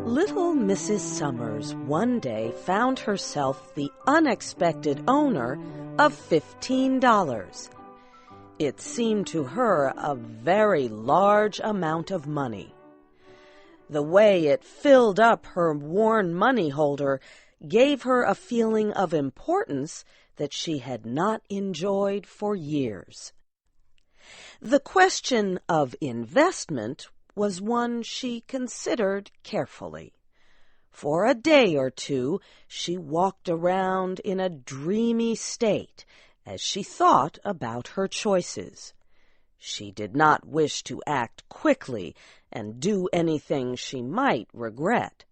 Little Mrs. Summers one day found herself the unexpected owner of $15. It seemed to her a very large amount of money. The way it filled up her worn money holder gave her a feeling of importance that she had not enjoyed for years. The question of investment was one she considered carefully. For a day or two she walked around in a dreamy state as she thought about her choices. She did not wish to act quickly and do anything she might regret.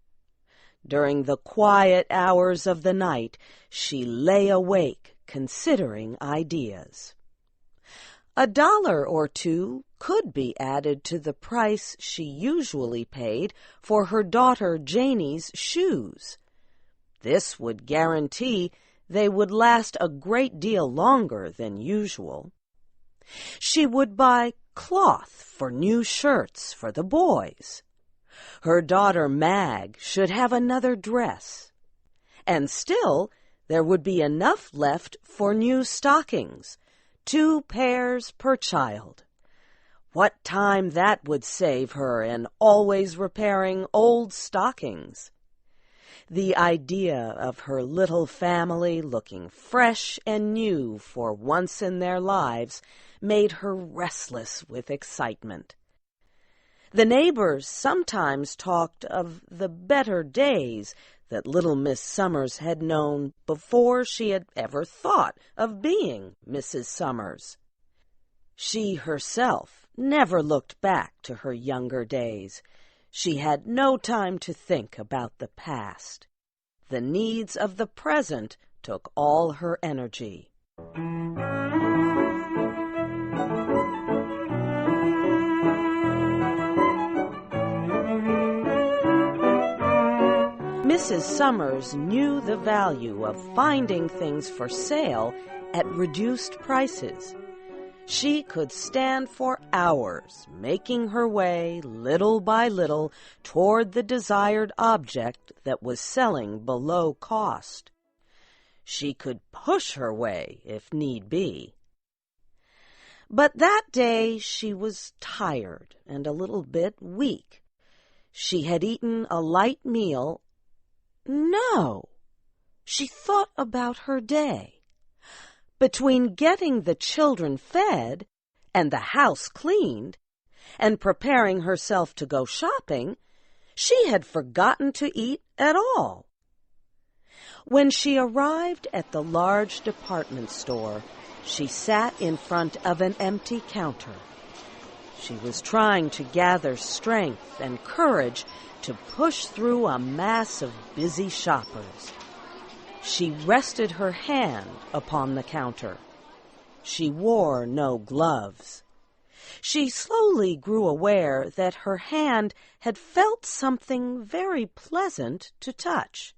During the quiet hours of the night, she lay awake considering ideas. $1 or $2 could be added to the price she usually paid for her daughter Janie's shoes. This would guarantee they would last a great deal longer than usual. She would buy cloth for new shirts for the boys. Her daughter Mag should have another dress. And still, there would be enough left for new stockings, 2 pairs per child. What time that would save her in always repairing old stockings. The idea of her little family looking fresh and new for once in their lives made her restless with excitement. The neighbors sometimes talked of the better days that little Miss Summers had known before she had ever thought of being Mrs. Summers. She herself never looked back to her younger days. She had no time to think about the past. The needs of the present took all her energy. Mrs. Summers knew the value of finding things for sale at reduced prices. She could stand for hours, making her way little by little toward the desired object that was selling below cost. She could push her way if need be. But that day she was tired and a little bit weak. She had eaten a light meal. No, she thought about her day. Between getting the children fed and the house cleaned and preparing herself to go shopping, she had forgotten to eat at all. When she arrived at the large department store, she sat in front of an empty counter. She was trying to gather strength and courage to push through a mass of busy shoppers. She rested her hand upon the counter. She wore no gloves. She slowly grew aware that her hand had felt something very pleasant to touch.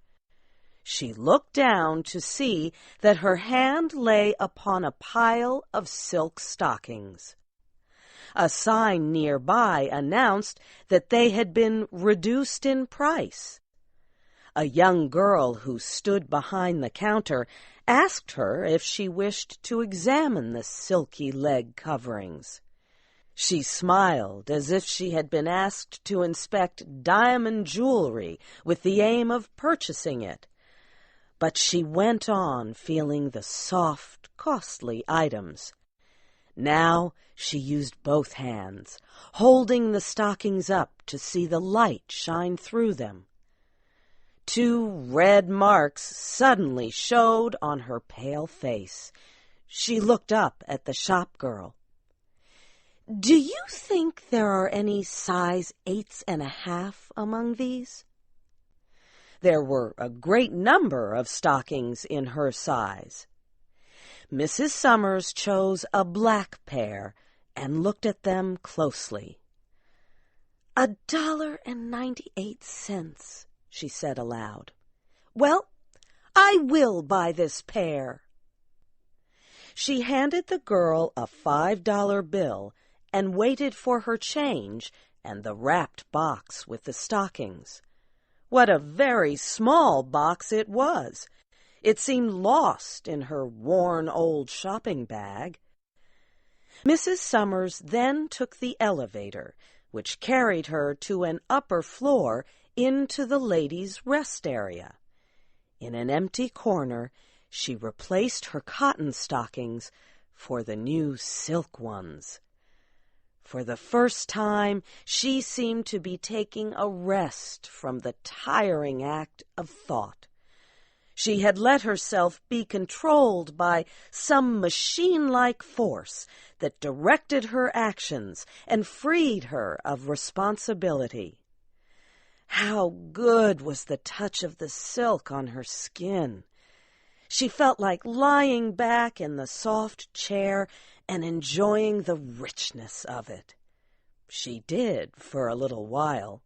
She looked down to see that her hand lay upon a pile of silk stockings. A sign nearby announced that they had been reduced in price. A young girl who stood behind the counter asked her if she wished to examine the silky leg coverings. She smiled as if she had been asked to inspect diamond jewelry with the aim of purchasing it. But she went on feeling the soft, costly items. Now she used both hands, holding the stockings up to see the light shine through them. 2 red marks suddenly showed on her pale face. She looked up at the shop girl. "Do you think there are any size 8½ among these?" There were a great number of stockings in her size. Mrs. Summers chose a black pair and looked at them closely. $1.98, she said aloud. "Well, I will buy this pair." She handed the girl a $5 bill and waited for her change and the wrapped box with the stockings. What a very small box it was! It seemed lost in her worn old shopping bag. Mrs. Summers then took the elevator, which carried her to an upper floor into the ladies' rest area. In an empty corner, she replaced her cotton stockings for the new silk ones. For the first time, she seemed to be taking a rest from the tiring act of thought. She had let herself be controlled by some machine-like force that directed her actions and freed her of responsibility. How good was the touch of the silk on her skin! She felt like lying back in the soft chair and enjoying the richness of it. She did for a little while.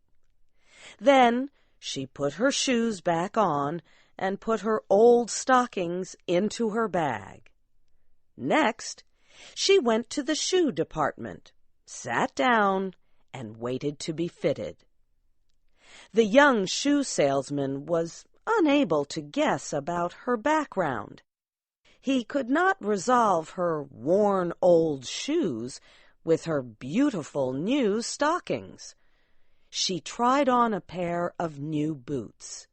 Then she put her shoes back on and put her old stockings into her bag. Next, she went to the shoe department, sat down, and waited to be fitted. The young shoe salesman was unable to guess about her background. He could not resolve her worn old shoes with her beautiful new stockings. She tried on a pair of new boots.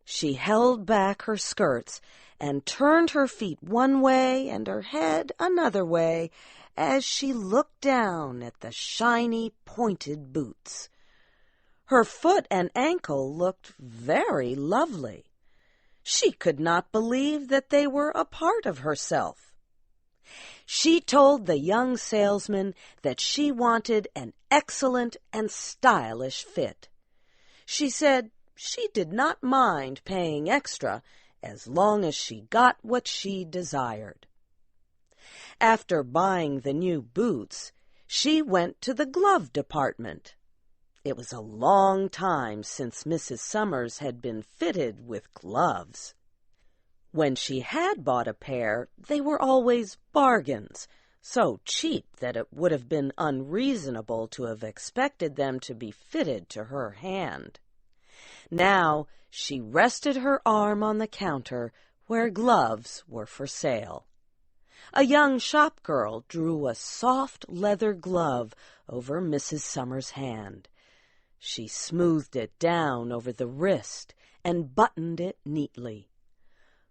She held back her skirts and turned her feet one way and her head another way as she looked down at the shiny, pointed boots. Her foot and ankle looked very lovely. She could not believe that they were a part of herself. She told the young salesman that she wanted an excellent and stylish fit. She said she did not mind paying extra as long as she got what she desired. After buying the new boots, she went to the glove department. It was a long time since Mrs. Summers had been fitted with gloves. When she had bought a pair, they were always bargains, so cheap that it would have been unreasonable to have expected them to be fitted to her hand. Now she rested her arm on the counter where gloves were for sale. A young shop girl drew a soft leather glove over Mrs. Summers' hand. She smoothed it down over the wrist and buttoned it neatly.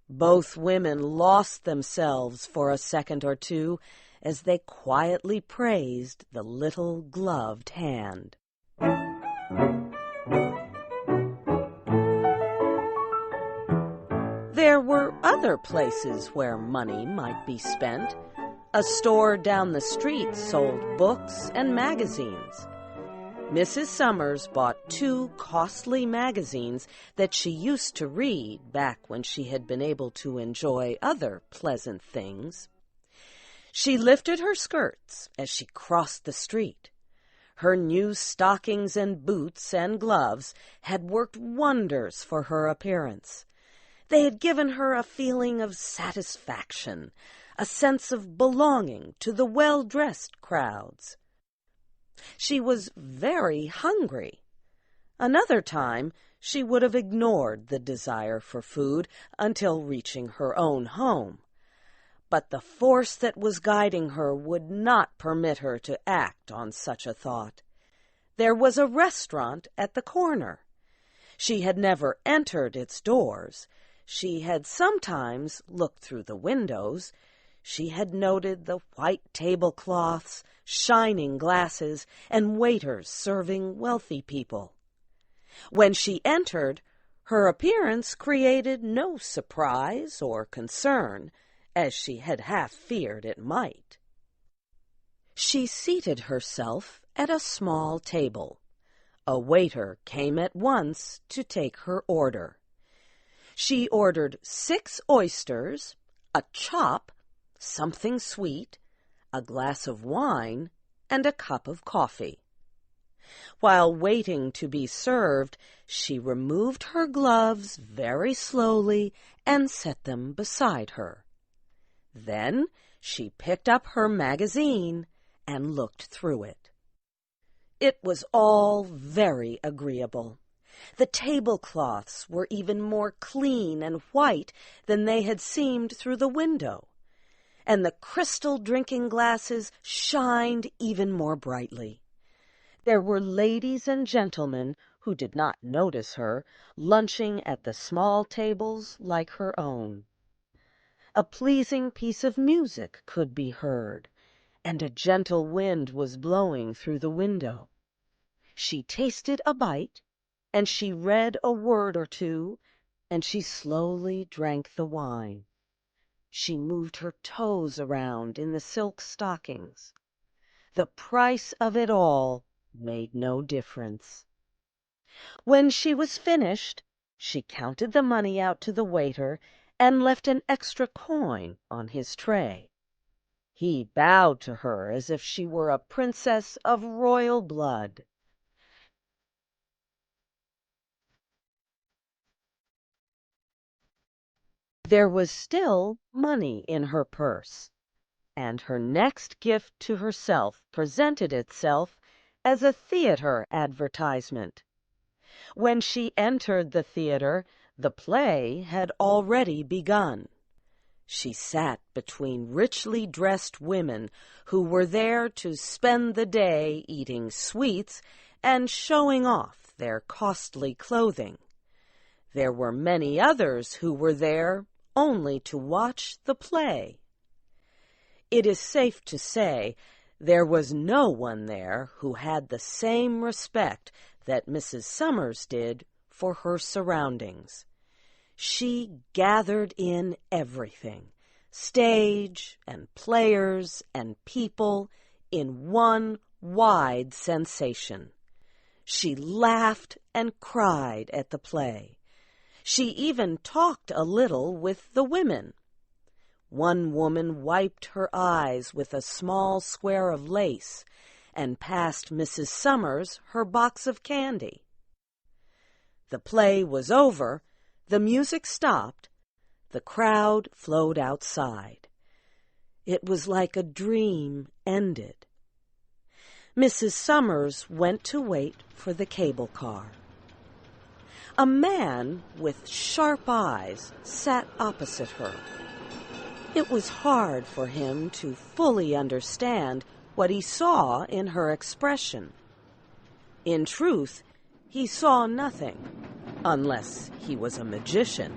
Both women lost themselves for a second or two as they quietly praised the little gloved hand. There were other places where money might be spent. A store down the street sold books and magazines. Mrs. Summers bought 2 costly magazines that she used to read back when she had been able to enjoy other pleasant things. She lifted her skirts as she crossed the street. Her new stockings and boots and gloves had worked wonders for her appearance. They had given her a feeling of satisfaction, a sense of belonging to the well-dressed crowds. She was very hungry. Another time, she would have ignored the desire for food until reaching her own home. But the force that was guiding her would not permit her to act on such a thought. There was a restaurant at the corner. She had never entered its doors. She had sometimes looked through the windows. She had noted the white tablecloths, shining glasses, and waiters serving wealthy people. When she entered, her appearance created no surprise or concern, as she had half feared it might. She seated herself at a small table. A waiter came at once to take her order. She ordered 6 oysters, a chop, something sweet, a glass of wine, and a cup of coffee. While waiting to be served, she removed her gloves very slowly and set them beside her. Then she picked up her magazine and looked through it. It was all very agreeable. The tablecloths were even more clean and white than they had seemed through the window, and the crystal drinking glasses shined even more brightly. There were ladies and gentlemen who did not notice her, lunching at the small tables like her own. A pleasing piece of music could be heard, and a gentle wind was blowing through the window. She tasted a bite, and she read a word or two, and she slowly drank the wine. She moved her toes around in the silk stockings. The price of it all made no difference. When she was finished, she counted the money out to the waiter and left an extra coin on his tray. He bowed to her as if she were a princess of royal blood. There was still money in her purse, and her next gift to herself presented itself as a theater advertisement. When she entered the theater, the play had already begun. She sat between richly dressed women who were there to spend the day eating sweets and showing off their costly clothing. There were many others who were there only to watch the play. It is safe to say there was no one there who had the same respect that Mrs. Summers did for her surroundings. She gathered in everything, stage and players and people, in one wide sensation. She laughed and cried at the play. She even talked a little with the women. One woman wiped her eyes with a small square of lace and passed Mrs. Summers her box of candy. The play was over, the music stopped, the crowd flowed outside. It was like a dream ended. Mrs. Summers went to wait for the cable car. A man with sharp eyes sat opposite her. It was hard for him to fully understand what he saw in her expression. In truth, he saw nothing, unless he was a magician.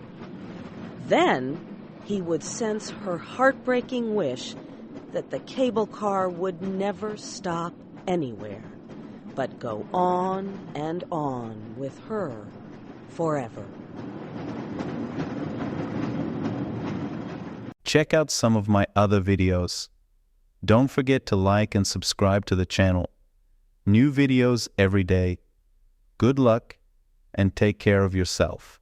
Then he would sense her heartbreaking wish that the cable car would never stop anywhere, but go on and on with her forever. Check out some of my other videos. Don't forget to like and subscribe to the channel. New videos every day. Good luck and take care of yourself.